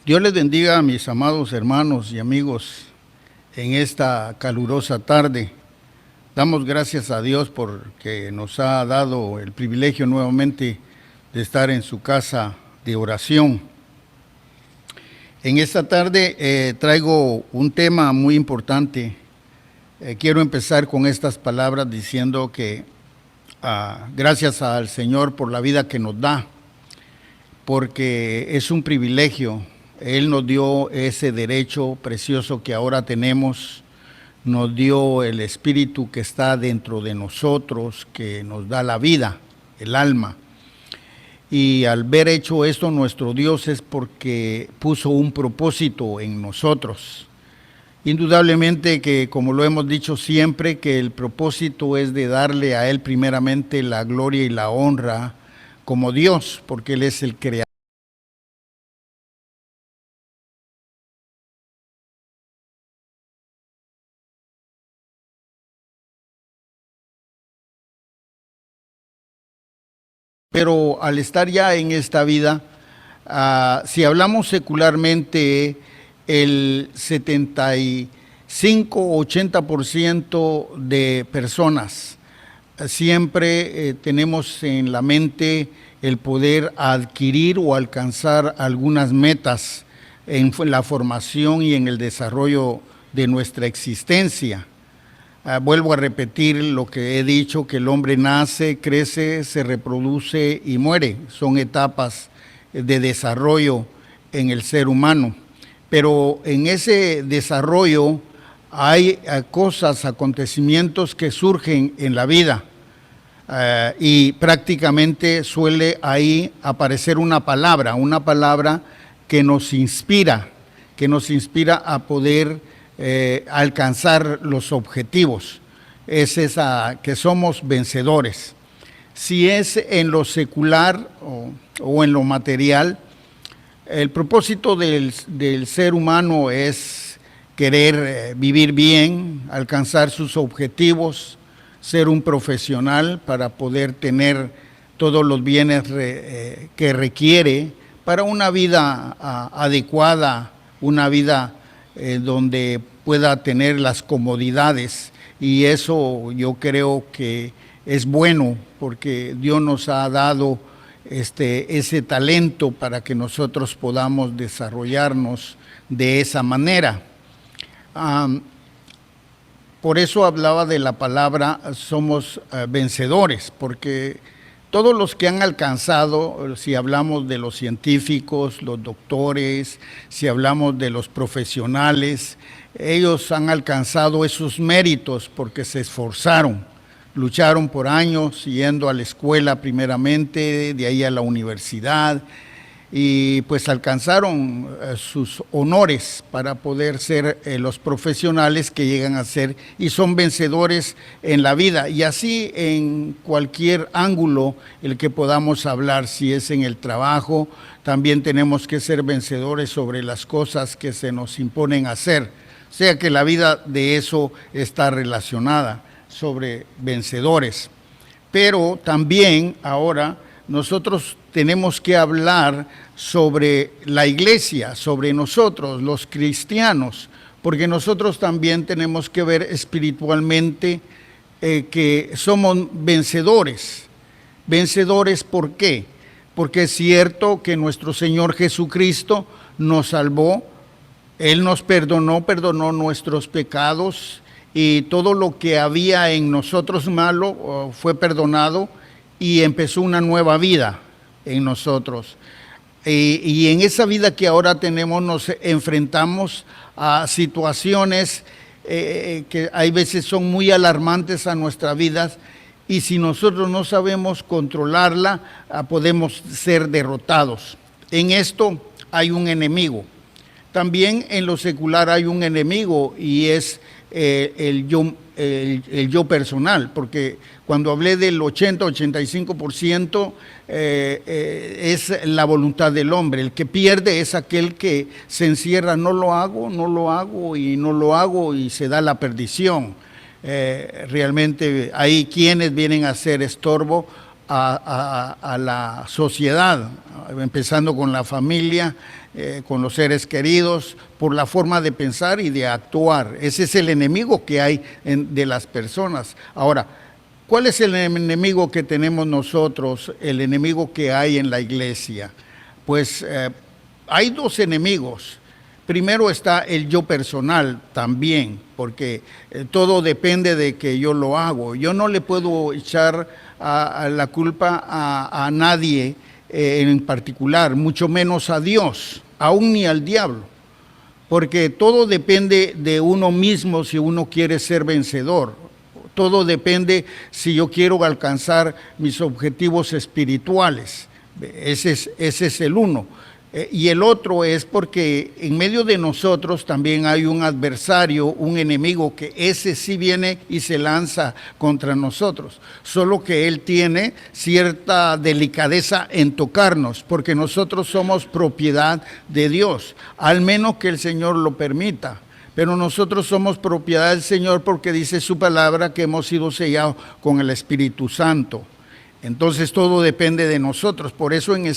Dios les bendiga a mis amados hermanos y amigos en esta calurosa tarde. Damos gracias a Dios porque nos ha dado el privilegio nuevamente de estar en su casa de oración. En esta tarde traigo un tema muy importante. Quiero empezar con estas palabras diciendo que gracias al Señor por la vida que nos da, porque es un privilegio. Él nos dio ese derecho precioso que ahora tenemos, nos dio el Espíritu que está dentro de nosotros, que nos da la vida, el alma. Y al ver hecho esto, nuestro Dios es porque puso un propósito en nosotros. Indudablemente que, como lo hemos dicho siempre, que el propósito es de darle a Él primeramente la gloria y la honra como Dios, porque Él es el creador. Pero al estar ya en esta vida, si hablamos secularmente, el 75-80% de personas siempre tenemos en la mente el poder adquirir o alcanzar algunas metas en la formación y en el desarrollo de nuestra existencia. Vuelvo a repetir lo que he dicho, que el hombre nace, crece, se reproduce y muere. Son etapas de desarrollo en el ser humano. Pero en ese desarrollo hay cosas, acontecimientos que surgen en la vida. Y prácticamente suele ahí aparecer una palabra que nos inspira a poder alcanzar los objetivos. Es esa que somos vencedores. Si es en lo secular o en lo material, el propósito del ser humano es querer vivir bien, alcanzar sus objetivos, ser un profesional para poder tener todos los bienes que requiere para una vida adecuada, una vida donde pueda tener las comodidades, y eso yo creo que es bueno porque Dios nos ha dado ese talento para que nosotros podamos desarrollarnos de esa manera. Por eso hablaba de la palabra somos vencedores, porque todos los que han alcanzado, si hablamos de los científicos, los doctores, si hablamos de los profesionales, ellos han alcanzado esos méritos porque se esforzaron, lucharon por años, yendo a la escuela primeramente, de ahí a la universidad, y pues alcanzaron sus honores para poder ser los profesionales que llegan a ser y son vencedores en la vida. Y así en cualquier ángulo el que podamos hablar, si es en el trabajo, también tenemos que ser vencedores sobre las cosas que se nos imponen hacer. O sea que la vida de eso está relacionada, sobre vencedores. Pero también ahora nosotros tenemos que hablar sobre la iglesia, sobre nosotros, los cristianos, porque nosotros también tenemos que ver espiritualmente que somos vencedores. ¿Vencedores por qué? Porque es cierto que nuestro Señor Jesucristo nos salvó, Él nos perdonó nuestros pecados y todo lo que había en nosotros malo fue perdonado y empezó una nueva vida en nosotros. Y en esa vida que ahora tenemos nos enfrentamos a situaciones que hay veces son muy alarmantes a nuestras vidas, y si nosotros no sabemos controlarla, podemos ser derrotados. En esto hay un enemigo. También en lo secular hay un enemigo, y es el yo personal, porque cuando hablé del 80-85% es la voluntad del hombre. El que pierde es aquel que se encierra, no lo hago y se da la perdición. Realmente hay quienes vienen a ser estorbo a la sociedad, empezando con la familia, con los seres queridos, por la forma de pensar y de actuar. Ese es el enemigo que hay de las personas. Ahora, ¿cuál es el enemigo que tenemos nosotros, el enemigo que hay en la iglesia? Pues hay dos enemigos. Primero está el yo personal también, porque todo depende de que yo lo hago. Yo no le puedo echar a la culpa a nadie en particular, mucho menos a Dios, aún ni al diablo, porque todo depende de uno mismo si uno quiere ser vencedor. Todo depende si yo quiero alcanzar mis objetivos espirituales. Ese es el uno. Y el otro es porque en medio de nosotros también hay un adversario, un enemigo, que ese sí viene y se lanza contra nosotros. Solo que él tiene cierta delicadeza en tocarnos, porque nosotros somos propiedad de Dios, al menos que el Señor lo permita. Pero nosotros somos propiedad del Señor porque dice su palabra que hemos sido sellados con el Espíritu Santo. Entonces todo depende de nosotros. Por eso en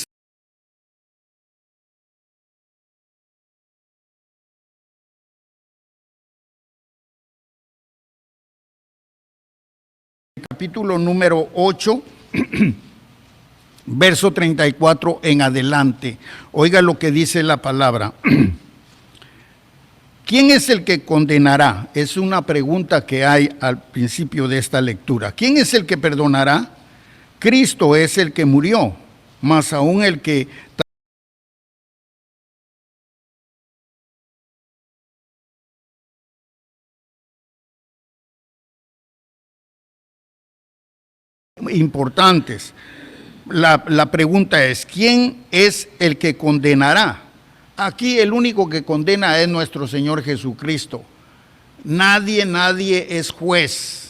capítulo número 8, verso 34 en adelante. Oiga lo que dice la palabra. ¿Quién es el que condenará? Es una pregunta que hay al principio de esta lectura. ¿Quién es el que perdonará? Cristo es el que murió, más aún el que importantes. La pregunta es, ¿quién es el que condenará? Aquí el único que condena es nuestro Señor Jesucristo. Nadie es juez.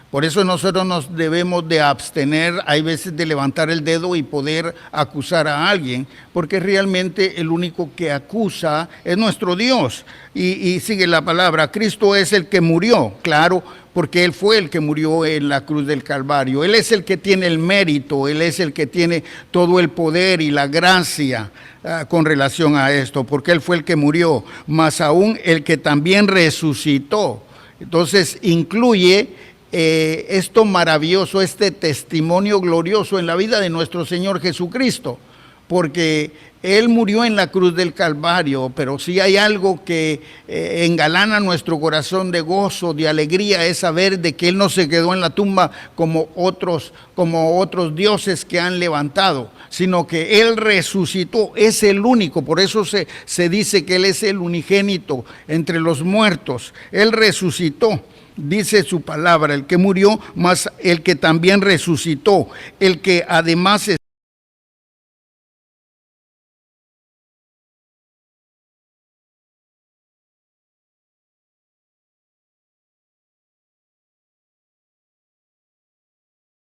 Por eso nosotros nos debemos de abstener, hay veces, de levantar el dedo y poder acusar a alguien, porque realmente el único que acusa es nuestro Dios. Y sigue la palabra, Cristo es el que murió, claro, porque Él fue el que murió en la cruz del Calvario. Él es el que tiene el mérito, Él es el que tiene todo el poder y la gracia con relación a esto, porque Él fue el que murió, más aún el que también resucitó. Entonces incluye esto maravilloso, este testimonio glorioso en la vida de nuestro Señor Jesucristo, porque Él murió en la cruz del Calvario, pero si hay algo que engalana nuestro corazón de gozo, de alegría, es saber de que Él no se quedó en la tumba como otros dioses que han levantado, sino que Él resucitó, es el único. Por eso se dice que Él es el unigénito entre los muertos. Él resucitó. Dice su palabra, el que murió, más el que también resucitó, el que además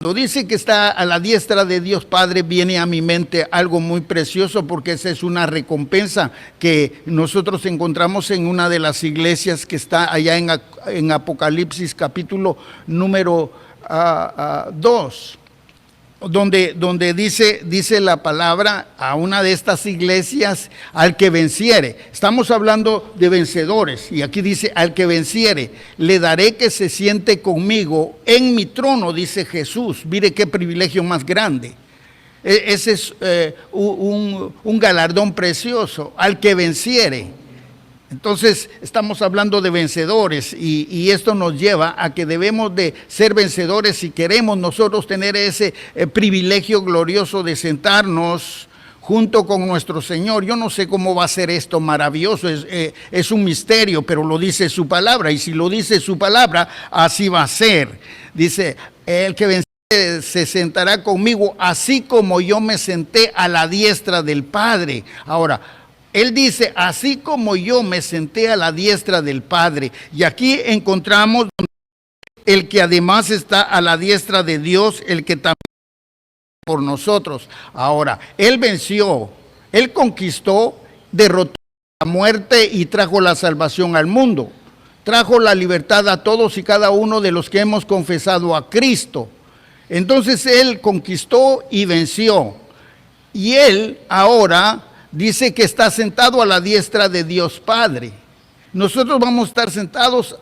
cuando dice que está a la diestra de Dios Padre, viene a mi mente algo muy precioso, porque esa es una recompensa que nosotros encontramos en una de las iglesias que está allá en Apocalipsis capítulo número 2. Donde dice la palabra a una de estas iglesias, al que venciere. Estamos hablando de vencedores, y aquí dice, al que venciere, le daré que se siente conmigo en mi trono, dice Jesús. Mire qué privilegio más grande. Ese es un galardón precioso, al que venciere. Entonces estamos hablando de vencedores, y esto nos lleva a que debemos de ser vencedores si queremos nosotros tener ese privilegio glorioso de sentarnos junto con nuestro Señor. Yo no sé cómo va a ser esto maravilloso, es un misterio, pero lo dice su palabra, y si lo dice su palabra, así va a ser. Dice, el que venciere se sentará conmigo, así como yo me senté a la diestra del Padre. Ahora, Él dice, así como yo me senté a la diestra del Padre. Y aquí encontramos el que además está a la diestra de Dios, el que también por nosotros. Ahora, Él venció, Él conquistó, derrotó la muerte y trajo la salvación al mundo. Trajo la libertad a todos y cada uno de los que hemos confesado a Cristo. Entonces él conquistó y venció. Y él ahora dice que está sentado a la diestra de Dios Padre. Nosotros vamos a estar sentados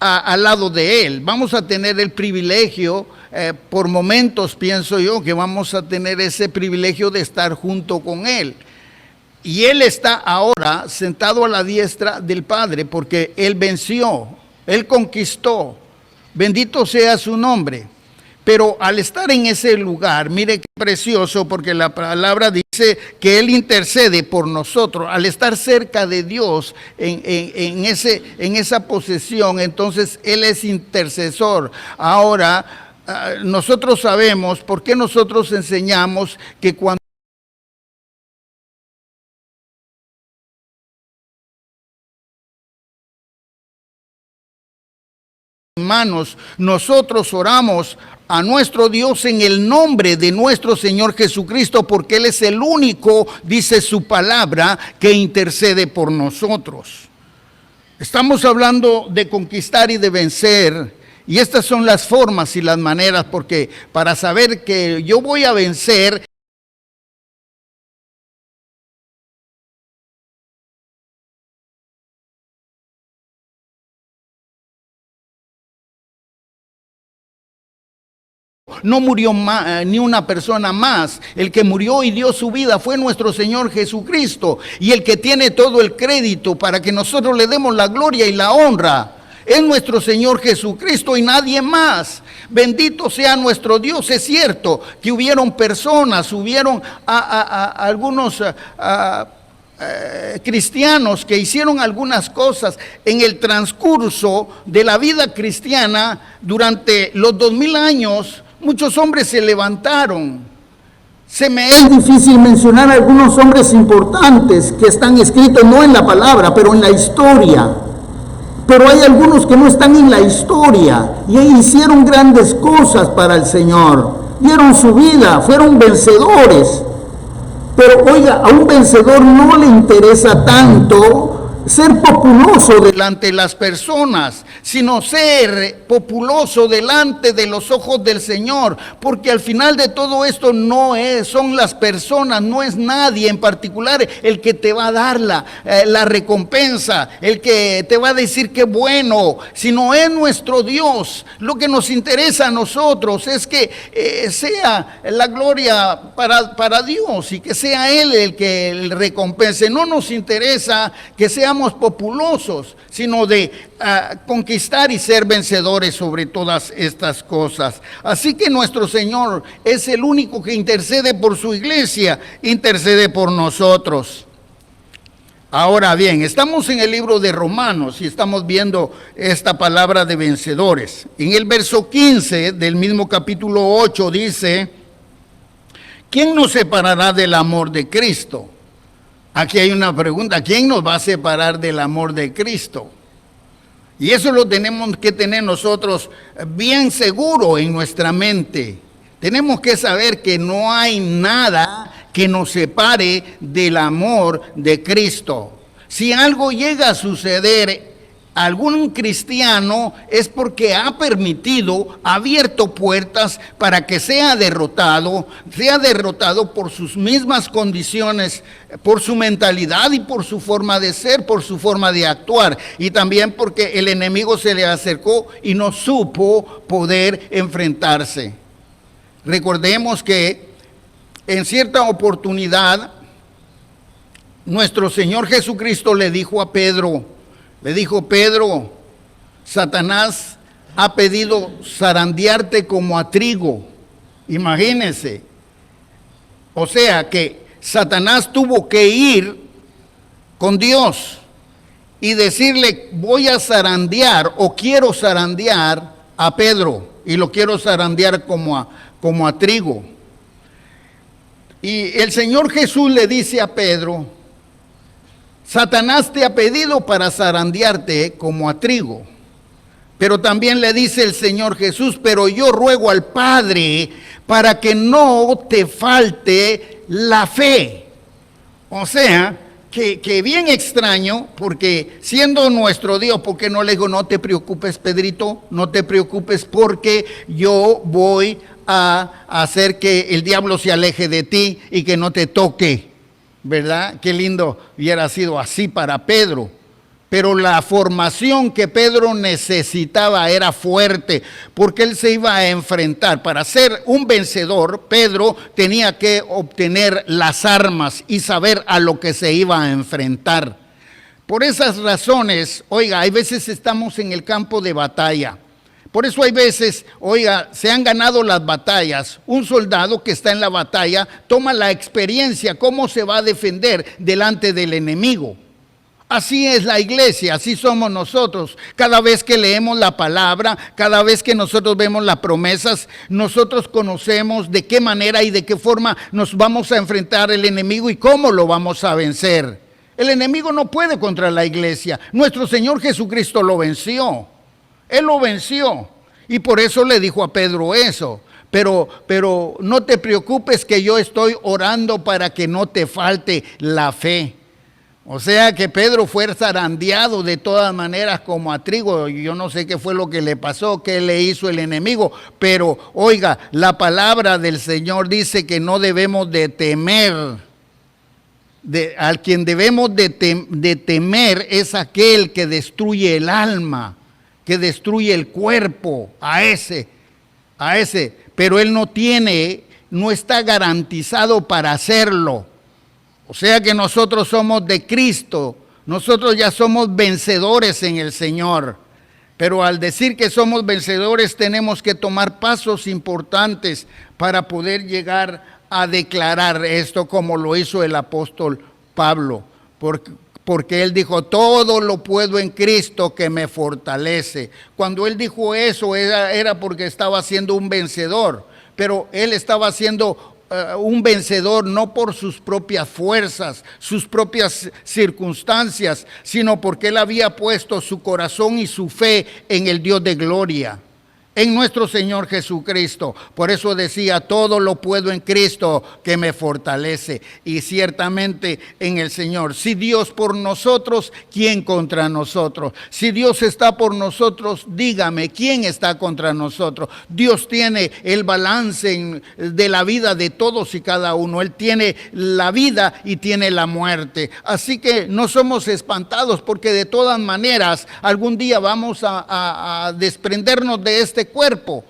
al lado de él. Vamos a tener el privilegio, por momentos pienso yo, que vamos a tener ese privilegio de estar junto con él. Y él está ahora sentado a la diestra del Padre porque él venció, él conquistó. Bendito sea su nombre. Pero al estar en ese lugar, mire qué precioso, porque la palabra dice que Él intercede por nosotros. Al estar cerca de Dios en esa posesión, entonces Él es intercesor. Ahora, nosotros sabemos, ¿por qué nosotros enseñamos que cuando hermanos, nosotros oramos a nuestro Dios en el nombre de nuestro Señor Jesucristo, porque Él es el único, dice su palabra, que intercede por nosotros? Estamos hablando de conquistar y de vencer, y estas son las formas y las maneras, porque para saber que yo voy a vencer, no murió ni una persona más. El que murió y dio su vida fue nuestro Señor Jesucristo. Y el que tiene todo el crédito para que nosotros le demos la gloria y la honra es nuestro Señor Jesucristo y nadie más. Bendito sea nuestro Dios. Es cierto que hubieron personas, hubieron algunos cristianos que hicieron algunas cosas en el transcurso de la vida cristiana durante los 2000 años. Muchos hombres se levantaron. Se me es difícil mencionar algunos hombres importantes que están escritos no en la palabra, pero en la historia. Pero hay algunos que no están en la historia y hicieron grandes cosas para el Señor. Dieron su vida, fueron vencedores. Pero oiga, a un vencedor no le interesa tanto ser populoso delante de las personas, sino ser populoso delante de los ojos del Señor, porque al final de todo esto son las personas, no es nadie en particular el que te va a dar la recompensa, el que te va a decir qué bueno, sino es nuestro Dios. Lo que nos interesa a nosotros es que sea la gloria para Dios y que sea Él el que el recompense. No nos interesa que seamos populosos, sino de conquistar y ser vencedores sobre todas estas cosas. Así que nuestro Señor es el único que intercede por su iglesia, intercede por nosotros. Ahora bien, estamos en el libro de Romanos y estamos viendo esta palabra de vencedores. En el verso 15 del mismo capítulo 8 dice: ¿quién nos separará del amor de Cristo? Aquí hay una pregunta: ¿quién nos va a separar del amor de Cristo? Y eso lo tenemos que tener nosotros bien seguro en nuestra mente. Tenemos que saber que no hay nada que nos separe del amor de Cristo. Si algo llega a suceder a algún cristiano, es porque ha abierto puertas para que sea derrotado por sus mismas condiciones, por su mentalidad y por su forma de ser, por su forma de actuar, y también porque el enemigo se le acercó y no supo poder enfrentarse. Recordemos que en cierta oportunidad nuestro Señor Jesucristo le dijo a Pedro, Pedro, Satanás ha pedido zarandearte como a trigo. Imagínense. O sea que Satanás tuvo que ir con Dios y decirle: voy a zarandear o quiero zarandear a Pedro, y lo quiero zarandear como a trigo. Y el Señor Jesús le dice a Pedro: Satanás te ha pedido para zarandearte como a trigo. Pero también le dice el Señor Jesús: pero yo ruego al Padre para que no te falte la fe. O sea, que bien extraño, porque siendo nuestro Dios, ¿por qué no le digo: no te preocupes, Pedrito, no te preocupes, porque yo voy a hacer que el diablo se aleje de ti y que no te toque, ¿verdad? Qué lindo hubiera sido así para Pedro. Pero la formación que Pedro necesitaba era fuerte, porque él se iba a enfrentar. Para ser un vencedor, Pedro tenía que obtener las armas y saber a lo que se iba a enfrentar. Por esas razones, oiga, hay veces estamos en el campo de batalla. Por eso hay veces, oiga, se han ganado las batallas. Un soldado que está en la batalla toma la experiencia, cómo se va a defender delante del enemigo. Así es la iglesia, así somos nosotros. Cada vez que leemos la palabra, cada vez que nosotros vemos las promesas, nosotros conocemos de qué manera y de qué forma nos vamos a enfrentar al enemigo y cómo lo vamos a vencer. El enemigo no puede contra la iglesia. Nuestro Señor Jesucristo lo venció. Él lo venció. Y por eso le dijo a Pedro eso. Pero no te preocupes que yo estoy orando para que no te falte la fe. O sea que Pedro fue zarandeado de todas maneras como a trigo. Yo no sé qué fue lo que le pasó, qué le hizo el enemigo. Pero oiga, la palabra del Señor dice que no debemos de temer. Al quien debemos de temer es aquel que destruye el alma, que destruye el cuerpo, a ese. Pero él no está garantizado para hacerlo. O sea que nosotros somos de Cristo, nosotros ya somos vencedores en el Señor. Pero al decir que somos vencedores tenemos que tomar pasos importantes para poder llegar a declarar esto como lo hizo el apóstol Pablo. Porque él dijo, todo lo puedo en Cristo que me fortalece. Cuando él dijo eso era porque estaba siendo un vencedor, pero él estaba siendo un vencedor no por sus propias fuerzas, sus propias circunstancias, sino porque él había puesto su corazón y su fe en el Dios de gloria, en nuestro Señor Jesucristo. Por eso decía, todo lo puedo en Cristo que me fortalece. Y ciertamente en el Señor. Si Dios por nosotros, ¿quién contra nosotros? Si Dios está por nosotros, dígame, ¿quién está contra nosotros? Dios tiene el balance de la vida de todos y cada uno. Él tiene la vida y tiene la muerte. Así que no somos espantados porque de todas maneras algún día vamos a desprendernos de este cuerpo.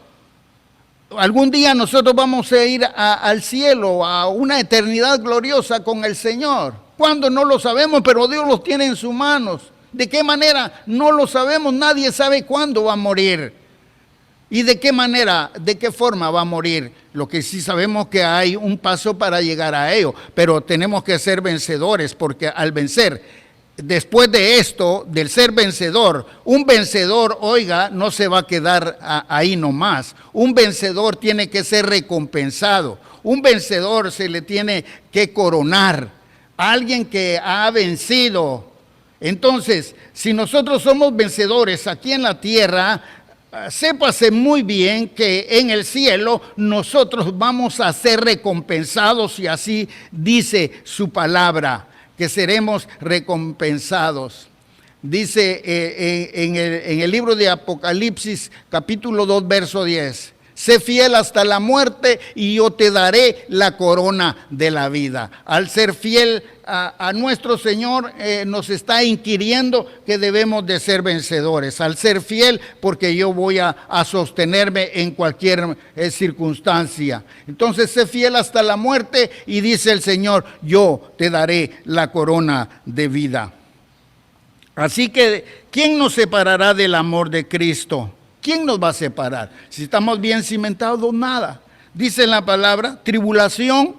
Algún día nosotros vamos a ir al cielo, a una eternidad gloriosa con el Señor. ¿Cuándo? No lo sabemos, pero Dios los tiene en sus manos. ¿De qué manera? No lo sabemos. Nadie sabe cuándo va a morir. ¿Y de qué manera, de qué forma va a morir? Lo que sí sabemos que hay un paso para llegar a ello, pero tenemos que ser vencedores, porque al vencer, después de esto, del ser vencedor, un vencedor, oiga, no se va a quedar ahí nomás. Un vencedor tiene que ser recompensado. Un vencedor se le tiene que coronar. Alguien que ha vencido. Entonces, si nosotros somos vencedores aquí en la tierra, sépase muy bien que en el cielo nosotros vamos a ser recompensados, y así dice su palabra, que seremos recompensados. Dice en el libro de Apocalipsis, capítulo 2, verso 10. Sé fiel hasta la muerte y yo te daré la corona de la vida. Al ser fiel a nuestro Señor nos está inquiriendo que debemos de ser vencedores. Al ser fiel, porque yo voy a sostenerme en cualquier circunstancia. Entonces sé fiel hasta la muerte y dice el Señor, yo te daré la corona de vida. Así que, ¿quién nos separará del amor de Cristo? ¿Quién nos va a separar? Si estamos bien cimentados, nada. Dice en la palabra, tribulación,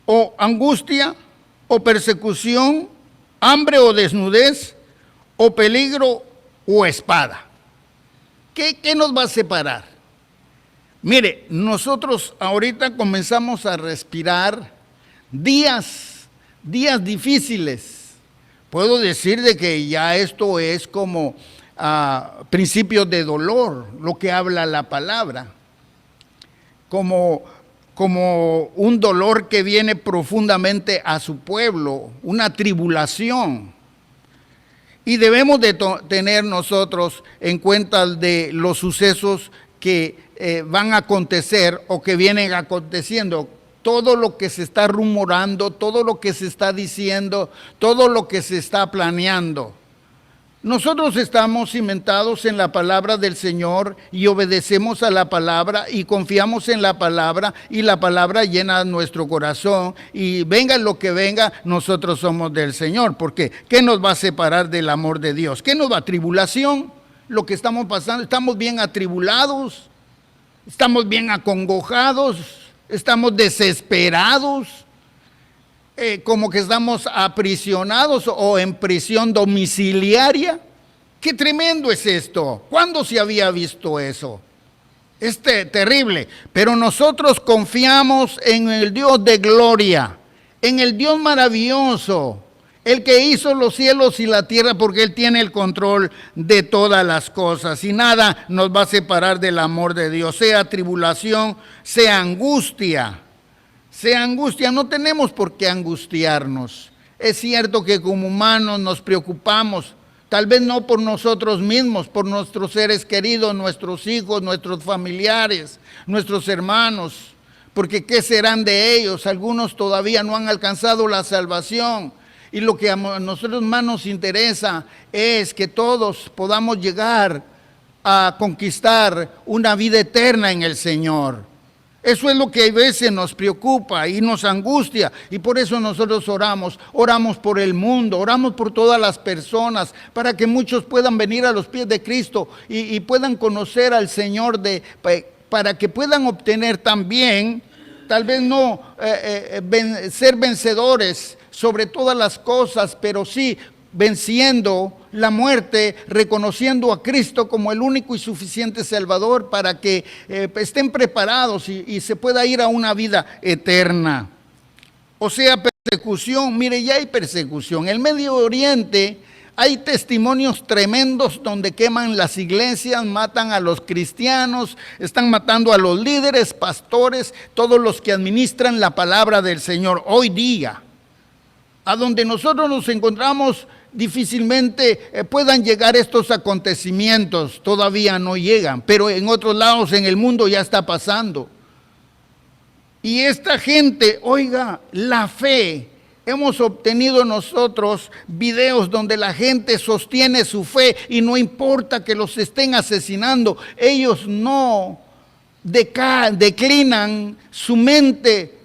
o angustia, o persecución, hambre o desnudez, o peligro o espada. ¿Qué nos va a separar? Mire, nosotros ahorita comenzamos a respirar días difíciles. Puedo decir de que ya esto es como principios de dolor, lo que habla la palabra, como un dolor que viene profundamente a su pueblo, una tribulación. Y debemos de tener nosotros en cuenta de los sucesos que van a acontecer o que vienen aconteciendo. Todo lo que se está rumorando, todo lo que se está diciendo, todo lo que se está planeando. Nosotros estamos cimentados en la palabra del Señor y obedecemos a la palabra y confiamos en la palabra y la palabra llena nuestro corazón y venga lo que venga, nosotros somos del Señor. Porque ¿qué nos va a separar del amor de Dios? ¿Qué nos va? ¿Tribulación? Lo que estamos pasando, estamos bien atribulados, estamos bien acongojados, estamos desesperados. Como que estamos aprisionados o en prisión domiciliaria. ¡Qué tremendo es esto! ¿Cuándo se había visto eso? Es terrible, pero nosotros confiamos en el Dios de gloria, en el Dios maravilloso, el que hizo los cielos y la tierra, porque Él tiene el control de todas las cosas y nada nos va a separar del amor de Dios, sea tribulación, sea angustia. Sea angustia, no tenemos por qué angustiarnos. Es cierto que como humanos nos preocupamos, tal vez no por nosotros mismos, por nuestros seres queridos, nuestros hijos, nuestros familiares, nuestros hermanos, porque ¿qué serán de ellos? Algunos todavía no han alcanzado la salvación. Y lo que a nosotros más nos interesa es que todos podamos llegar a conquistar una vida eterna en el Señor. Eso es lo que a veces nos preocupa y nos angustia, y por eso nosotros oramos por el mundo, oramos por todas las personas, para que muchos puedan venir a los pies de Cristo y puedan conocer al Señor, para que puedan obtener también, tal vez no ser vencedores sobre todas las cosas, pero sí venciendo la muerte, reconociendo a Cristo como el único y suficiente Salvador para que estén preparados y se pueda ir a una vida eterna. O sea, persecución, mire, ya hay persecución. En el Medio Oriente hay testimonios tremendos donde queman las iglesias, matan a los cristianos, están matando a los líderes, pastores, todos los que administran la palabra del Señor hoy día. A donde nosotros nos encontramos, difícilmente puedan llegar estos acontecimientos, todavía no llegan, pero en otros lados en el mundo ya está pasando. Y esta gente, oiga, la fe, hemos obtenido nosotros videos donde la gente sostiene su fe y no importa que los estén asesinando, ellos no declinan su mente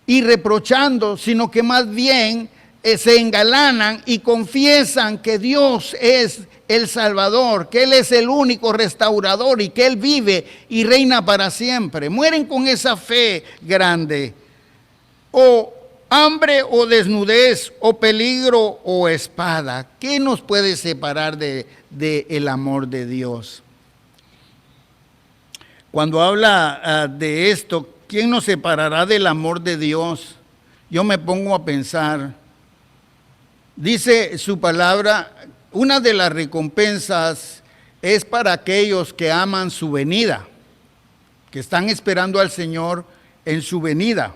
y reprochando, sino que más bien se engalanan y confiesan que Dios es el Salvador, que Él es el único restaurador y que Él vive y reina para siempre. Mueren con esa fe grande. O hambre o desnudez, o peligro o espada. ¿Qué nos puede separar del amor de Dios? Cuando habla de esto, ¿quién nos separará del amor de Dios? Yo me pongo a pensar, dice su palabra, una de las recompensas es para aquellos que aman su venida, que están esperando al Señor en su venida.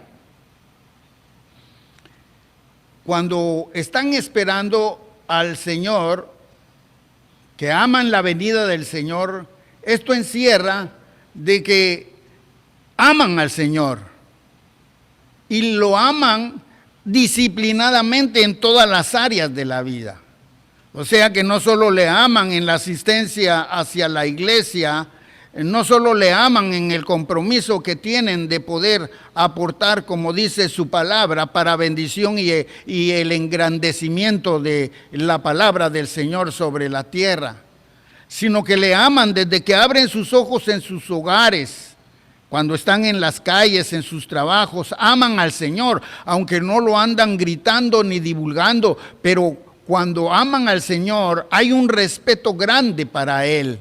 Cuando están esperando al Señor, que aman la venida del Señor, esto encierra de que aman al Señor y lo aman disciplinadamente en todas las áreas de la vida. O sea que no solo le aman en la asistencia hacia la iglesia, no solo le aman en el compromiso que tienen de poder aportar, como dice su palabra, para bendición y el engrandecimiento de la palabra del Señor sobre la tierra, sino que le aman desde que abren sus ojos en sus hogares, cuando están en las calles, en sus trabajos, aman al Señor, aunque no lo andan gritando ni divulgando, pero cuando aman al Señor hay un respeto grande para Él.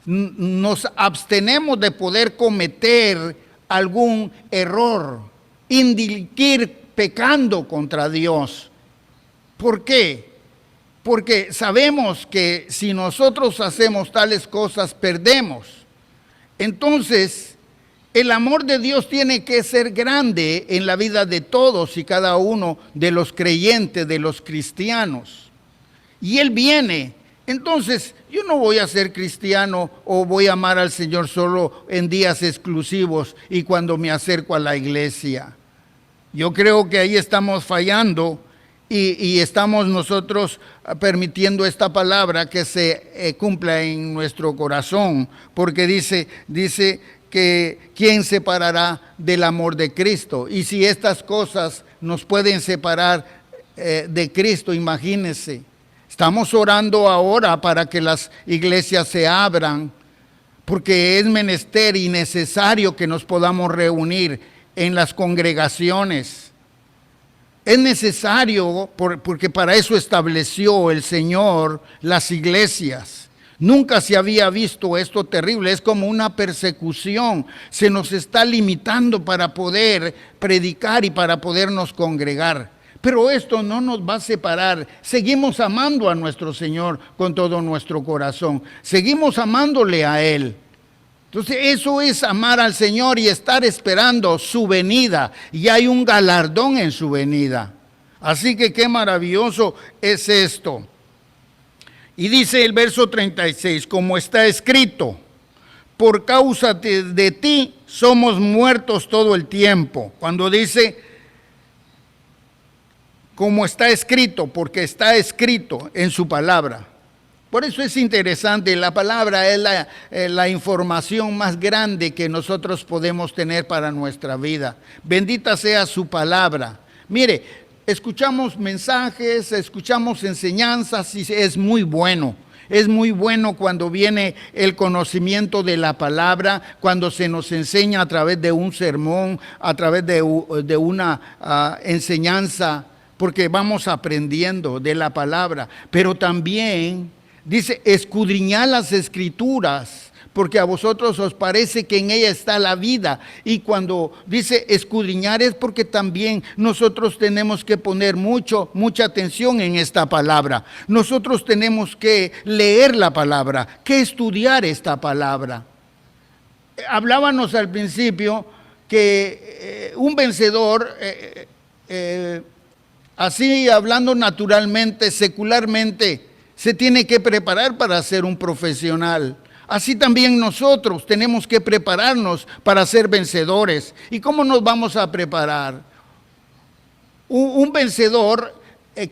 Nos abstenemos de poder cometer algún error, indirigir pecando contra Dios. ¿Por qué? Porque sabemos que si nosotros hacemos tales cosas, perdemos. Entonces, el amor de Dios tiene que ser grande en la vida de todos y cada uno de los creyentes, de los cristianos. Y Él viene Entonces, yo no voy a ser cristiano o voy a amar al Señor solo en días exclusivos y cuando me acerco a la iglesia. Yo creo que ahí estamos fallando y estamos nosotros permitiendo esta palabra que se cumpla en nuestro corazón, porque dice que ¿quién separará del amor de Cristo? Y si estas cosas nos pueden separar de Cristo, imagínense. Estamos orando ahora para que las iglesias se abran, porque es menester y necesario que nos podamos reunir en las congregaciones. Es necesario porque para eso estableció el Señor las iglesias. Nunca se había visto esto terrible, es como una persecución. Se nos está limitando para poder predicar y para podernos congregar. Pero esto no nos va a separar. Seguimos amando a nuestro Señor con todo nuestro corazón. Seguimos amándole a Él. Entonces eso es amar al Señor y estar esperando su venida. Y hay un galardón en su venida. Así que qué maravilloso es esto. Y dice el verso 36, como está escrito, por causa de ti somos muertos todo el tiempo. Cuando dice como está escrito, porque está escrito en su palabra. Por eso es interesante, la palabra es la información más grande que nosotros podemos tener para nuestra vida. Bendita sea su palabra. Mire, escuchamos mensajes, escuchamos enseñanzas y es muy bueno. Es muy bueno cuando viene el conocimiento de la palabra, cuando se nos enseña a través de un sermón, a través de una enseñanza, porque vamos aprendiendo de la palabra. Pero también dice, escudriñad las escrituras, porque a vosotros os parece que en ella está la vida. Y cuando dice escudriñar es porque también nosotros tenemos que poner mucha atención en esta palabra. Nosotros tenemos que leer la palabra, que estudiar esta palabra. Hablábamos al principio que un vencedor, así hablando naturalmente, secularmente, se tiene que preparar para ser un profesional. Así también nosotros tenemos que prepararnos para ser vencedores. ¿Y cómo nos vamos a preparar? Un vencedor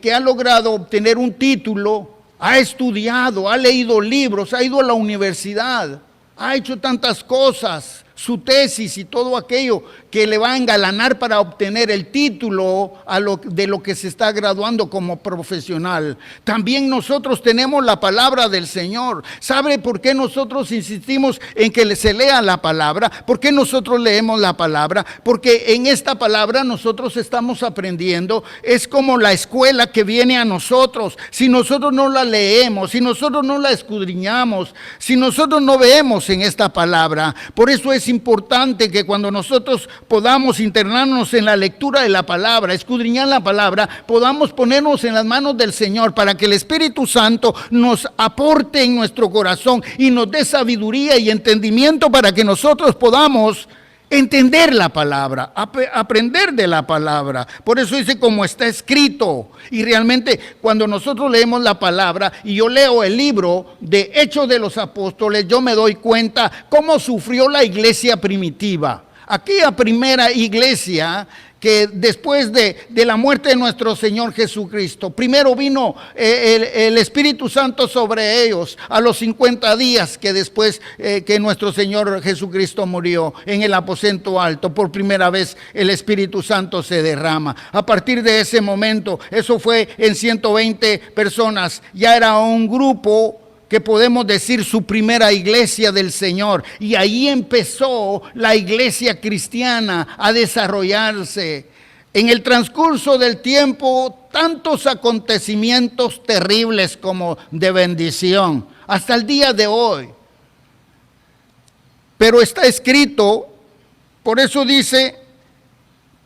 que ha logrado obtener un título, ha estudiado, ha leído libros, ha ido a la universidad, ha hecho tantas cosas, su tesis y todo aquello que le va a engalanar para obtener el título de lo que se está graduando como profesional. También nosotros tenemos la palabra del Señor. ¿Sabe por qué nosotros insistimos en que se lea la palabra? ¿Por qué nosotros leemos la palabra? Porque en esta palabra nosotros estamos aprendiendo. Es como la escuela que viene a nosotros. Si nosotros no la leemos, si nosotros no la escudriñamos, si nosotros no vemos en esta palabra, por eso es importante que cuando nosotros podamos internarnos en la lectura de la palabra, escudriñar la palabra, podamos ponernos en las manos del Señor para que el Espíritu Santo nos aporte en nuestro corazón y nos dé sabiduría y entendimiento para que nosotros podamos entender la palabra, aprender de la palabra. Por eso dice como está escrito. Y realmente cuando nosotros leemos la palabra y yo leo el libro de Hechos de los Apóstoles, yo me doy cuenta cómo sufrió la iglesia primitiva. Aquella primera iglesia que después de la muerte de nuestro Señor Jesucristo, primero vino el Espíritu Santo sobre ellos a los 50 días que después que nuestro Señor Jesucristo murió en el aposento alto. Por primera vez el Espíritu Santo se derrama. A partir de ese momento, eso fue en 120 personas, ya era un grupo que podemos decir su primera iglesia del Señor. Y ahí empezó la iglesia cristiana a desarrollarse. En el transcurso del tiempo, tantos acontecimientos terribles como de bendición, hasta el día de hoy. Pero está escrito, por eso dice,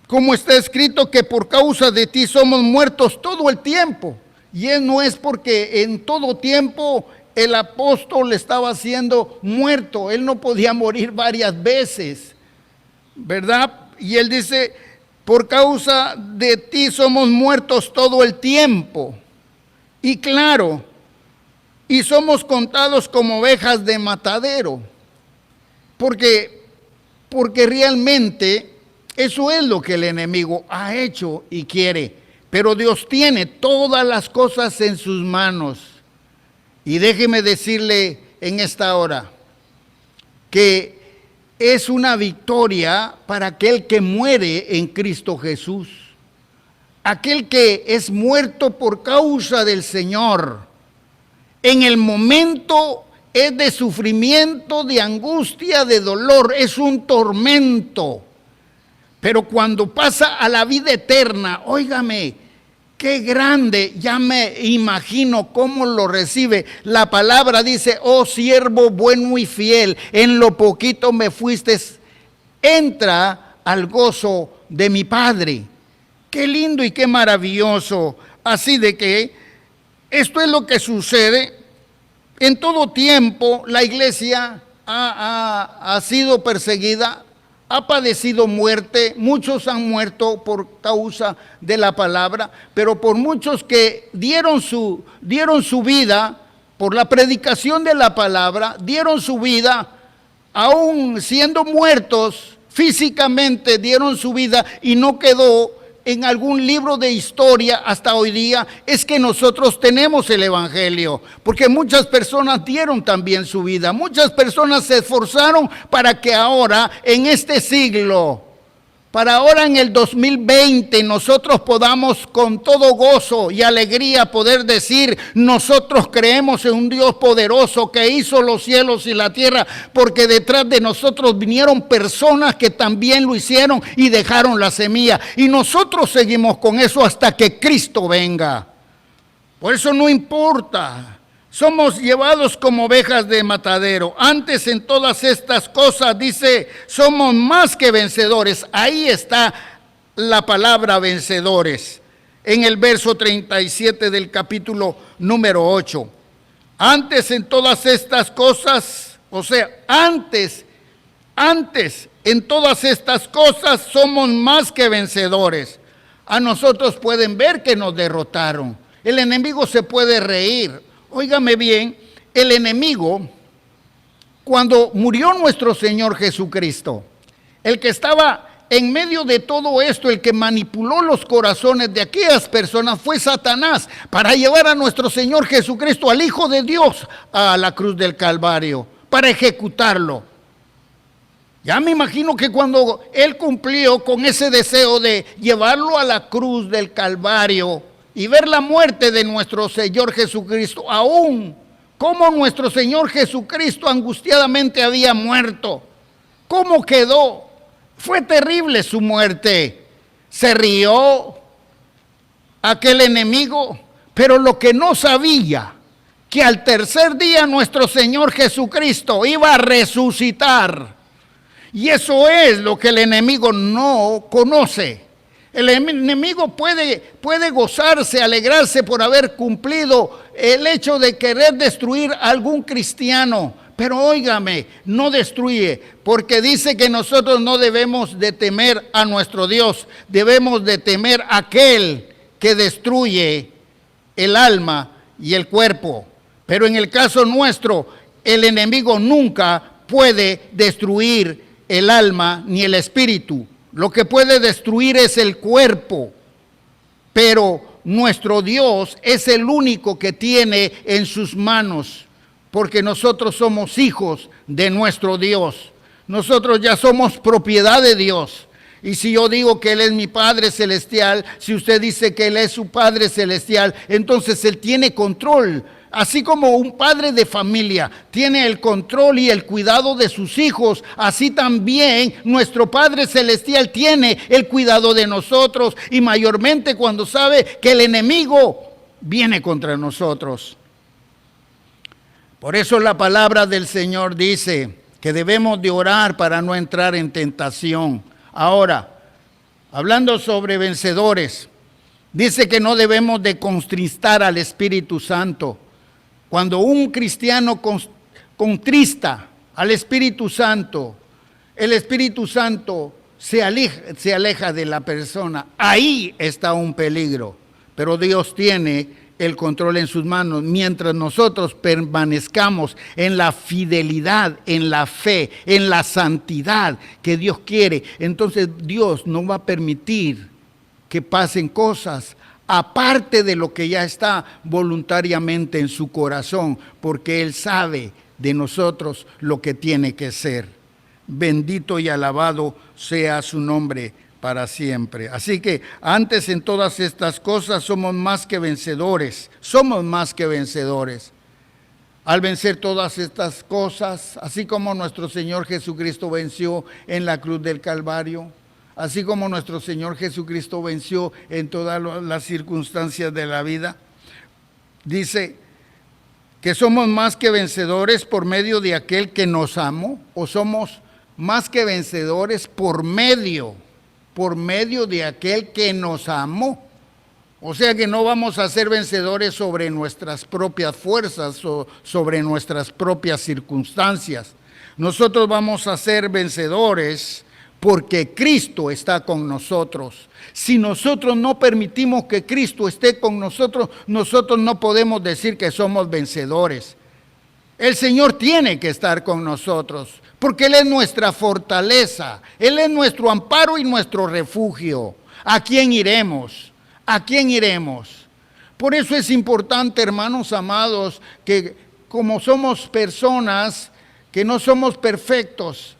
como está escrito que por causa de ti somos muertos todo el tiempo. Y no es porque en todo tiempo el apóstol estaba siendo muerto, él no podía morir varias veces, ¿verdad? Y él dice, por causa de ti somos muertos todo el tiempo. Y claro, y somos contados como ovejas de matadero, porque realmente eso es lo que el enemigo ha hecho y quiere. Pero Dios tiene todas las cosas en sus manos. Y déjeme decirle en esta hora que es una victoria para aquel que muere en Cristo Jesús. Aquel que es muerto por causa del Señor. En el momento es de sufrimiento, de angustia, de dolor, es un tormento. Pero cuando pasa a la vida eterna, óigame, qué grande, ya me imagino cómo lo recibe. La palabra dice, oh siervo bueno y fiel, en lo poquito me fuiste, entra al gozo de mi Padre. Qué lindo y qué maravilloso. Así de que esto es lo que sucede. En todo tiempo la iglesia ha sido perseguida, ha padecido muerte, muchos han muerto por causa de la palabra, pero por muchos que dieron su vida por la predicación de la palabra, dieron su vida, aún siendo muertos físicamente, dieron su vida y no quedó en algún libro de historia hasta hoy día, es que nosotros tenemos el evangelio, porque muchas personas dieron también su vida, muchas personas se esforzaron para que ahora en este siglo, para ahora en el 2020 nosotros podamos con todo gozo y alegría poder decir, nosotros creemos en un Dios poderoso que hizo los cielos y la tierra, porque detrás de nosotros vinieron personas que también lo hicieron y dejaron la semilla, y nosotros seguimos con eso hasta que Cristo venga. Por eso no importa. Somos llevados como ovejas de matadero. Antes en todas estas cosas, dice, somos más que vencedores. Ahí está la palabra vencedores. En el verso 37 del capítulo número 8. Antes en todas estas cosas, o sea, antes en todas estas cosas somos más que vencedores. A nosotros pueden ver que nos derrotaron. El enemigo se puede reír. Óigame bien, el enemigo, cuando murió nuestro Señor Jesucristo, el que estaba en medio de todo esto, el que manipuló los corazones de aquellas personas fue Satanás para llevar a nuestro Señor Jesucristo, al Hijo de Dios, a la cruz del Calvario, para ejecutarlo. Ya me imagino que cuando él cumplió con ese deseo de llevarlo a la cruz del Calvario y ver la muerte de nuestro Señor Jesucristo, aún como nuestro Señor Jesucristo angustiadamente había muerto, cómo quedó, fue terrible su muerte, se rió aquel enemigo, pero lo que no sabía, que al tercer día nuestro Señor Jesucristo iba a resucitar, y eso es lo que el enemigo no conoce. El enemigo puede gozarse, alegrarse por haber cumplido el hecho de querer destruir a algún cristiano. Pero óigame, no destruye, porque dice que nosotros no debemos de temer a nuestro Dios, debemos de temer a aquel que destruye el alma y el cuerpo. Pero en el caso nuestro, el enemigo nunca puede destruir el alma ni el espíritu. Lo que puede destruir es el cuerpo, pero nuestro Dios es el único que tiene en sus manos, porque nosotros somos hijos de nuestro Dios. Nosotros ya somos propiedad de Dios. Y si yo digo que Él es mi Padre Celestial, si usted dice que Él es su Padre Celestial, entonces Él tiene control. Así como un padre de familia tiene el control y el cuidado de sus hijos, así también nuestro Padre Celestial tiene el cuidado de nosotros, y mayormente cuando sabe que el enemigo viene contra nosotros. Por eso la palabra del Señor dice que debemos de orar para no entrar en tentación. Ahora, hablando sobre vencedores, dice que no debemos de contristar al Espíritu Santo. Cuando un cristiano contrista al Espíritu Santo, el Espíritu Santo se aleja de la persona. Ahí está un peligro. Pero Dios tiene el control en sus manos. Mientras nosotros permanezcamos en la fidelidad, en la fe, en la santidad que Dios quiere, entonces Dios no va a permitir que pasen cosas aparte de lo que ya está voluntariamente en su corazón, porque Él sabe de nosotros lo que tiene que ser. Bendito y alabado sea su nombre para siempre. Así que antes en todas estas cosas somos más que vencedores, somos más que vencedores. Al vencer todas estas cosas, así como nuestro Señor Jesucristo venció en la cruz del Calvario, así como nuestro Señor Jesucristo venció en todas las circunstancias de la vida, dice que somos más que vencedores por medio de aquel que nos amó, o somos más que vencedores por medio de aquel que nos amó. O sea que no vamos a ser vencedores sobre nuestras propias fuerzas o sobre nuestras propias circunstancias. Nosotros vamos a ser vencedores porque Cristo está con nosotros. Si nosotros no permitimos que Cristo esté con nosotros, nosotros no podemos decir que somos vencedores. El Señor tiene que estar con nosotros, porque Él es nuestra fortaleza, Él es nuestro amparo y nuestro refugio. ¿A quién iremos? ¿A quién iremos? Por eso es importante, hermanos amados, que como somos personas que no somos perfectos,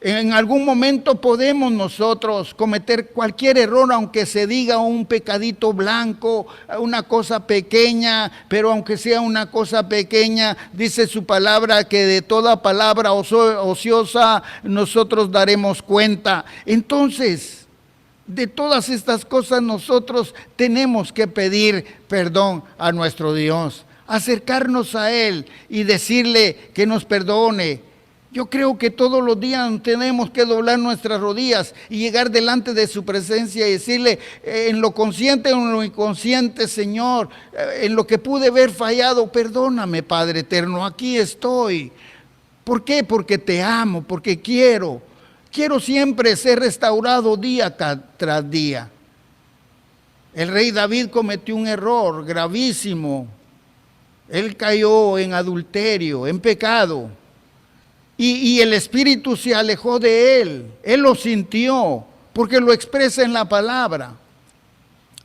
en algún momento podemos nosotros cometer cualquier error, aunque se diga un pecadito blanco, una cosa pequeña, pero aunque sea una cosa pequeña, dice su palabra que de toda palabra ociosa nosotros daremos cuenta. Entonces, de todas estas cosas nosotros tenemos que pedir perdón a nuestro Dios, acercarnos a Él y decirle que nos perdone. Yo creo que todos los días tenemos que doblar nuestras rodillas y llegar delante de su presencia y decirle en lo consciente o en lo inconsciente, Señor, en lo que pude haber fallado, perdóname, Padre eterno, aquí estoy. ¿Por qué? Porque te amo, porque quiero siempre ser restaurado día tras día. El rey David cometió un error gravísimo. Él cayó en adulterio, en pecado. Y el Espíritu se alejó de él. Él lo sintió, porque lo expresa en la palabra.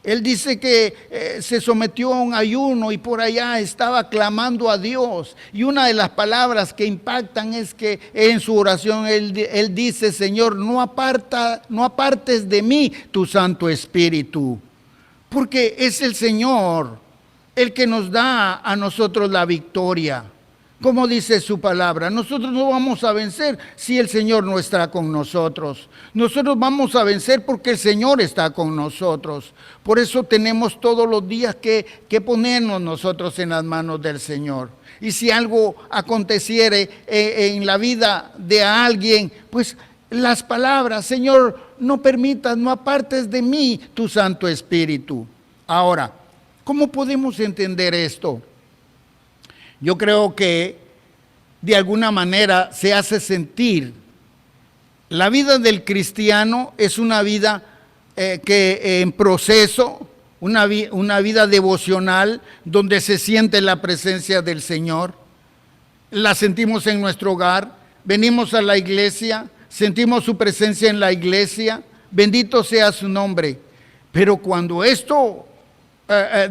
Él dice que se sometió a un ayuno y por allá estaba clamando a Dios. Y una de las palabras que impactan es que en su oración él dice, Señor, no apartes de mí tu Santo Espíritu. Porque es el Señor el que nos da a nosotros la victoria. Como dice su palabra, nosotros no vamos a vencer si el Señor no está con nosotros. Nosotros vamos a vencer porque el Señor está con nosotros. Por eso tenemos todos los días que ponernos nosotros en las manos del Señor. Y si algo aconteciere en la vida de alguien, pues las palabras, Señor, no permitas, no apartes de mí tu Santo Espíritu. Ahora, ¿cómo podemos entender esto? Yo creo que de alguna manera se hace sentir. La vida del cristiano es una vida que en proceso, una vida devocional donde se siente la presencia del Señor. La sentimos en nuestro hogar, venimos a la iglesia, sentimos su presencia en la iglesia, bendito sea su nombre. Pero cuando esto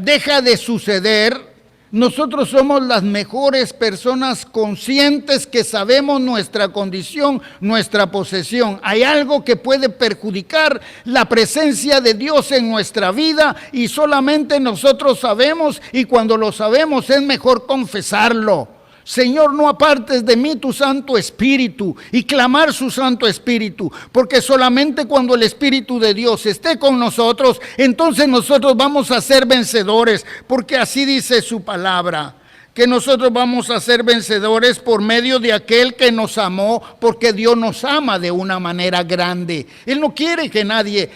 deja de suceder, nosotros somos las mejores personas conscientes que sabemos nuestra condición, nuestra posesión. Hay algo que puede perjudicar la presencia de Dios en nuestra vida y solamente nosotros sabemos, y cuando lo sabemos es mejor confesarlo. Señor, no apartes de mí tu Santo Espíritu, y clamar su Santo Espíritu, porque solamente cuando el Espíritu de Dios esté con nosotros, entonces nosotros vamos a ser vencedores, porque así dice su palabra, que nosotros vamos a ser vencedores por medio de aquel que nos amó, porque Dios nos ama de una manera grande. Él no quiere que nadie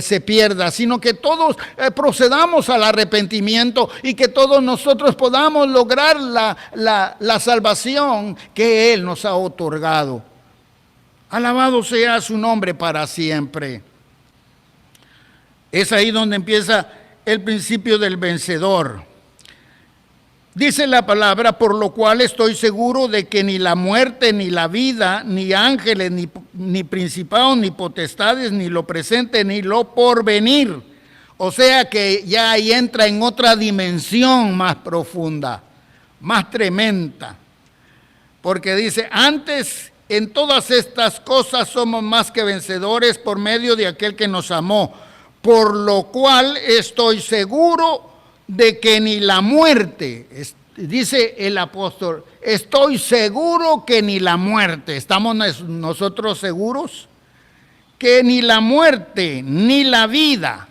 se pierda, sino que todos procedamos al arrepentimiento y que todos nosotros podamos lograr la salvación que Él nos ha otorgado. Alabado sea su nombre para siempre. Es ahí donde empieza el principio del vencedor. Dice la palabra, por lo cual estoy seguro de que ni la muerte, ni la vida, ni ángeles, ni principados, ni potestades, ni lo presente, ni lo porvenir. O sea que ya ahí entra en otra dimensión más profunda, más tremenda. Porque dice, antes en todas estas cosas somos más que vencedores por medio de aquel que nos amó. Por lo cual estoy seguro de que ni la muerte, dice el apóstol, estoy seguro que ni la muerte, ¿estamos nosotros seguros? Que ni la muerte, ni la vida,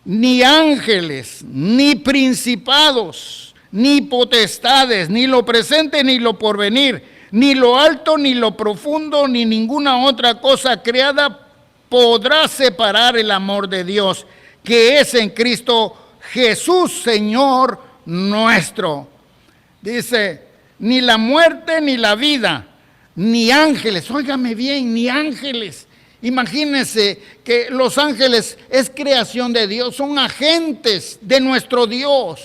ni ángeles, ni principados, ni potestades, ni lo presente, ni lo porvenir, ni lo alto, ni lo profundo, ni ninguna otra cosa creada podrá separar el amor de Dios, que es en Cristo Jesús, Señor nuestro. Dice, ni la muerte, ni la vida, ni ángeles, óigame bien, ni ángeles. Imagínense que los ángeles es creación de Dios, son agentes de nuestro Dios,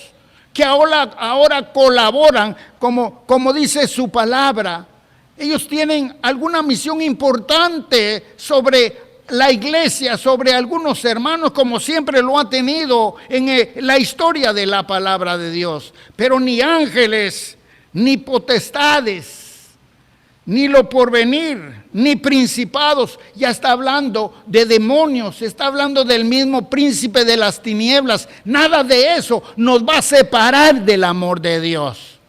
que ahora colaboran, como dice su palabra. Ellos tienen alguna misión importante sobre la iglesia, sobre algunos hermanos, como siempre lo ha tenido en la historia de la palabra de Dios. Pero ni ángeles, ni potestades, ni lo porvenir, ni principados, ya está hablando de demonios, está hablando del mismo príncipe de las tinieblas. Nada de eso nos va a separar del amor de Dios.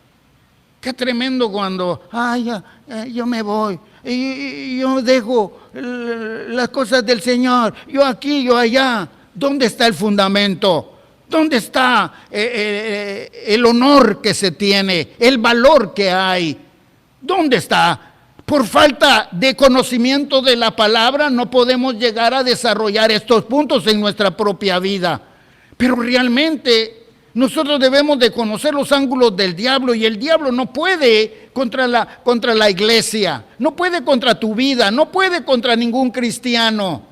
Qué tremendo cuando, yo me voy, y yo dejo las cosas del Señor, yo aquí, yo allá. ¿Dónde está el fundamento? ¿Dónde está el honor que se tiene, el valor que hay? ¿Dónde está? Por falta de conocimiento de la palabra no podemos llegar a desarrollar estos puntos en nuestra propia vida. Pero realmente nosotros debemos de conocer los ángulos del diablo, y el diablo no puede contra la iglesia, no puede contra tu vida, no puede contra ningún cristiano.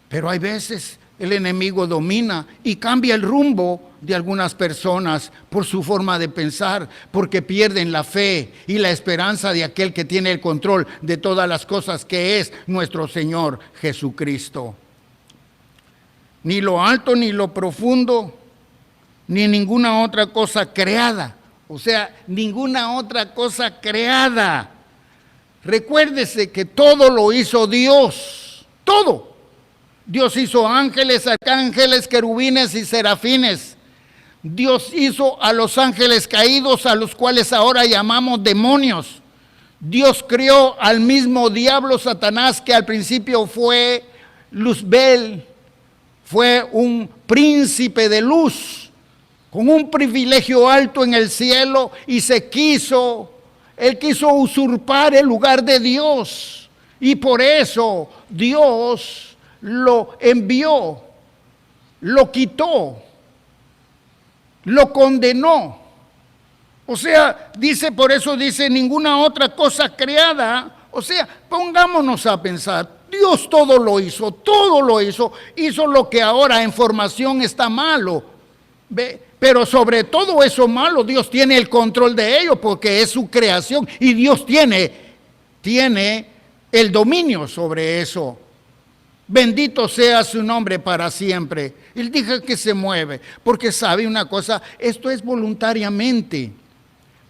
Pero hay veces el enemigo domina y cambia el rumbo de algunas personas por su forma de pensar, porque pierden la fe y la esperanza de aquel que tiene el control de todas las cosas, que es nuestro Señor Jesucristo. Ni lo alto, ni lo profundo, ni ninguna otra cosa creada. O sea, ninguna otra cosa creada. Recuérdese que todo lo hizo Dios, todo. Dios hizo ángeles, arcángeles, querubines y serafines. Dios hizo a los ángeles caídos, a los cuales ahora llamamos demonios. Dios creó al mismo diablo, Satanás, que al principio fue Luzbel, fue un príncipe de luz, con un privilegio alto en el cielo, y él quiso usurpar el lugar de Dios, y por eso Dios lo envió, lo quitó, lo condenó. O sea, por eso dice ninguna otra cosa creada. O sea, pongámonos a pensar, Dios todo lo hizo, hizo lo que ahora en formación está malo. Pero sobre todo eso malo, Dios tiene el control de ello, porque es su creación, y Dios tiene el dominio sobre eso. Bendito sea su nombre para siempre. Él dijo que se mueve, porque sabe una cosa, esto es voluntariamente,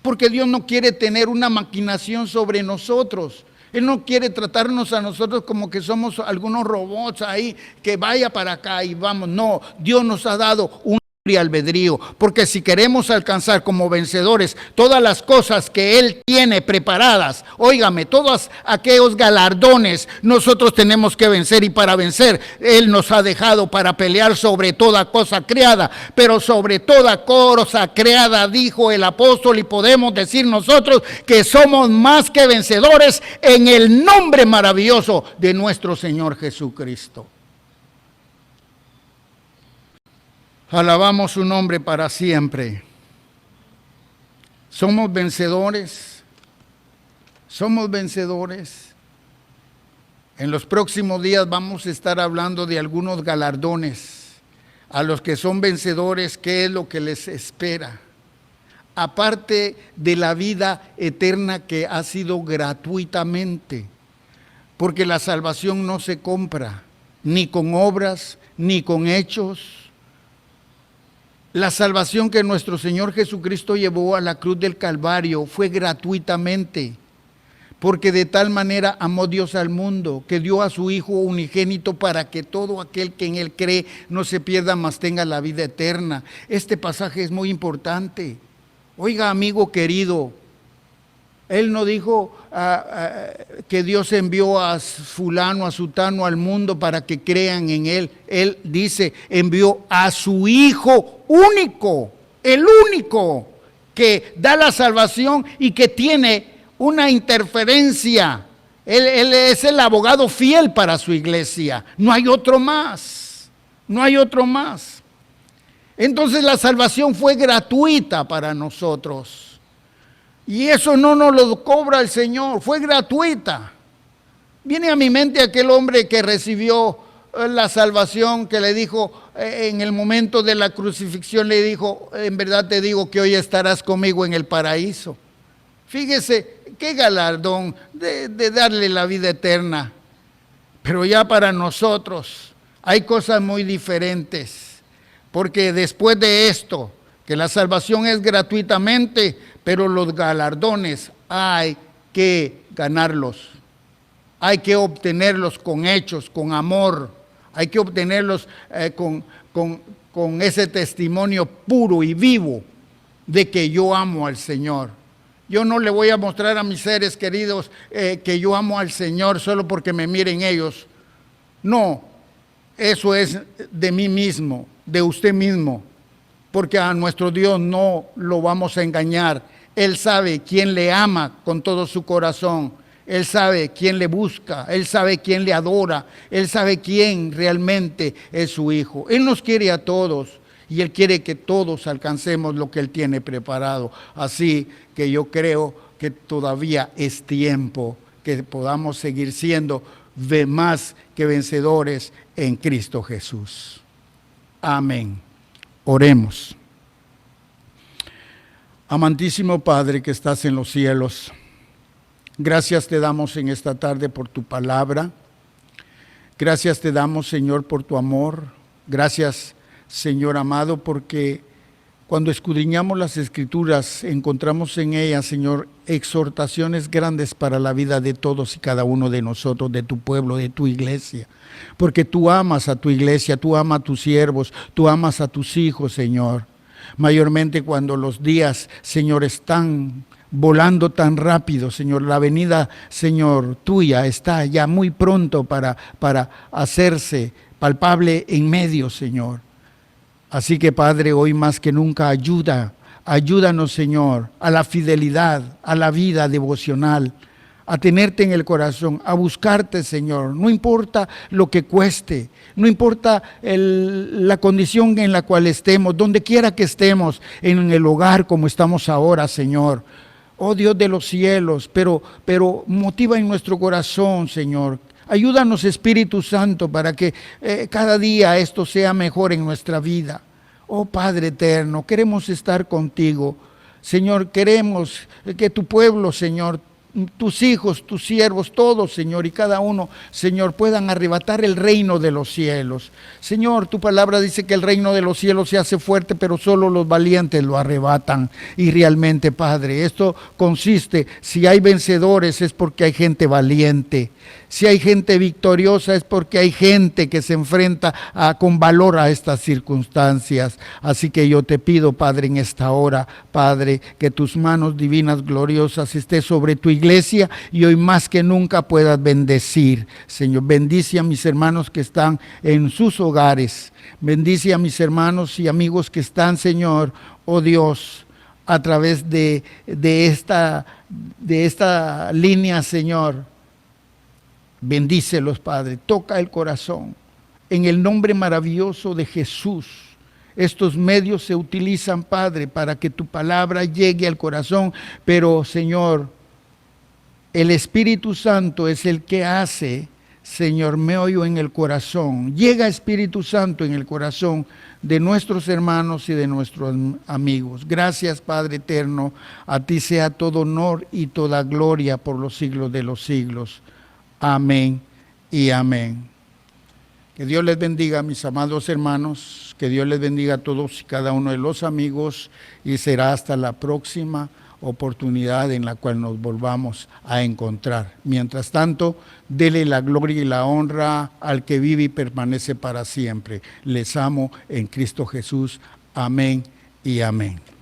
porque Dios no quiere tener una maquinación sobre nosotros. Él no quiere tratarnos a nosotros como que somos algunos robots ahí, que vaya para acá y vamos. No, Dios nos ha dado un libre albedrío, porque si queremos alcanzar como vencedores todas las cosas que Él tiene preparadas, óigame, todos aquellos galardones, nosotros tenemos que vencer, y para vencer Él nos ha dejado para pelear sobre toda cosa creada, pero sobre toda cosa creada, dijo el apóstol, y podemos decir nosotros que somos más que vencedores en el nombre maravilloso de nuestro Señor Jesucristo. Alabamos su nombre para siempre. Somos vencedores. Somos vencedores. En los próximos días vamos a estar hablando de algunos galardones. A los que son vencedores, ¿qué es lo que les espera? aparte de la vida eterna que ha sido gratuitamente, porque la salvación no se compra, ni con obras, ni con hechos. La salvación que nuestro Señor Jesucristo llevó a la cruz del Calvario fue gratuitamente, porque de tal manera amó Dios al mundo, que dio a su Hijo unigénito para que todo aquel que en Él cree no se pierda, mas tenga la vida eterna. Este pasaje es muy importante. Oiga, amigo querido, Él no dijo que Dios envió a fulano, a sutano al mundo para que crean en Él. Él dice, envió a su Hijo único, el único que da la salvación y que tiene una interferencia. Él es el abogado fiel para su iglesia. No hay otro más. No hay otro más. Entonces la salvación fue gratuita para nosotros. Y eso no nos lo cobra el Señor, fue gratuita. Viene a mi mente aquel hombre que recibió la salvación, que le dijo en el momento de la crucifixión, le dijo, en verdad te digo que hoy estarás conmigo en el paraíso. Fíjese, qué galardón de darle la vida eterna. Pero ya para nosotros hay cosas muy diferentes. Porque después de esto, que la salvación es gratuitamente, pero los galardones hay que ganarlos. Hay que obtenerlos con hechos, con amor. Hay que obtenerlos con ese testimonio puro y vivo de que yo amo al Señor. Yo no le voy a mostrar a mis seres queridos que yo amo al Señor solo porque me miren ellos. No, eso es de mí mismo, de usted mismo, porque a nuestro Dios no lo vamos a engañar. Él sabe quién le ama con todo su corazón. Él sabe quién le busca, Él sabe quién le adora, Él sabe quién realmente es su Hijo. Él nos quiere a todos y Él quiere que todos alcancemos lo que Él tiene preparado. Así que yo creo que todavía es tiempo que podamos seguir siendo más que vencedores en Cristo Jesús. Amén. Oremos. Amantísimo Padre que estás en los cielos, gracias te damos en esta tarde por tu palabra. Gracias te damos, Señor, por tu amor. Gracias, Señor amado, porque cuando escudriñamos las Escrituras, encontramos en ellas, Señor, exhortaciones grandes para la vida de todos y cada uno de nosotros, de tu pueblo, de tu iglesia. Porque tú amas a tu iglesia, tú amas a tus siervos, tú amas a tus hijos, Señor. Mayormente cuando los días, Señor, están volando tan rápido, Señor. La venida, Señor, tuya está ya muy pronto para hacerse palpable en medio, Señor. Así que, Padre, hoy más que nunca ayúdanos, Señor, a la fidelidad, a la vida devocional, a tenerte en el corazón, a buscarte, Señor. No importa lo que cueste, no importa la condición en la cual estemos, donde quiera que estemos, en el hogar como estamos ahora, Señor. Oh Dios de los cielos, pero motiva en nuestro corazón, Señor. Ayúdanos, Espíritu Santo, para que cada día esto sea mejor en nuestra vida. Oh Padre eterno, queremos estar contigo. Señor, queremos que tu pueblo, Señor, tus hijos, tus siervos, todos, Señor, y cada uno, Señor, puedan arrebatar el reino de los cielos. Señor, tu palabra dice que el reino de los cielos se hace fuerte, pero solo los valientes lo arrebatan. Y realmente, Padre, esto consiste, si hay vencedores es porque hay gente valiente. Si hay gente victoriosa es porque hay gente que se enfrenta con valor a estas circunstancias. Así que yo te pido, Padre, en esta hora, Padre, que tus manos divinas gloriosas estén sobre tu iglesia y hoy más que nunca puedas bendecir. Señor, bendice a mis hermanos que están en sus hogares. Bendice a mis hermanos y amigos que están, Señor, oh Dios, a través de esta línea, Señor. Bendícelos, Padre, toca el corazón. En el nombre maravilloso de Jesús, estos medios se utilizan, Padre, para que tu palabra llegue al corazón. Pero, Señor, el Espíritu Santo es el que hace, Señor meollo en el corazón. Llega Espíritu Santo en el corazón de nuestros hermanos y de nuestros amigos. Gracias, Padre eterno. A ti sea todo honor y toda gloria por los siglos de los siglos. Amén y amén. Que Dios les bendiga, mis amados hermanos. Que Dios les bendiga a todos y cada uno de los amigos. Y será hasta la próxima oportunidad en la cual nos volvamos a encontrar. Mientras tanto, dele la gloria y la honra al que vive y permanece para siempre. Les amo en Cristo Jesús. Amén y amén.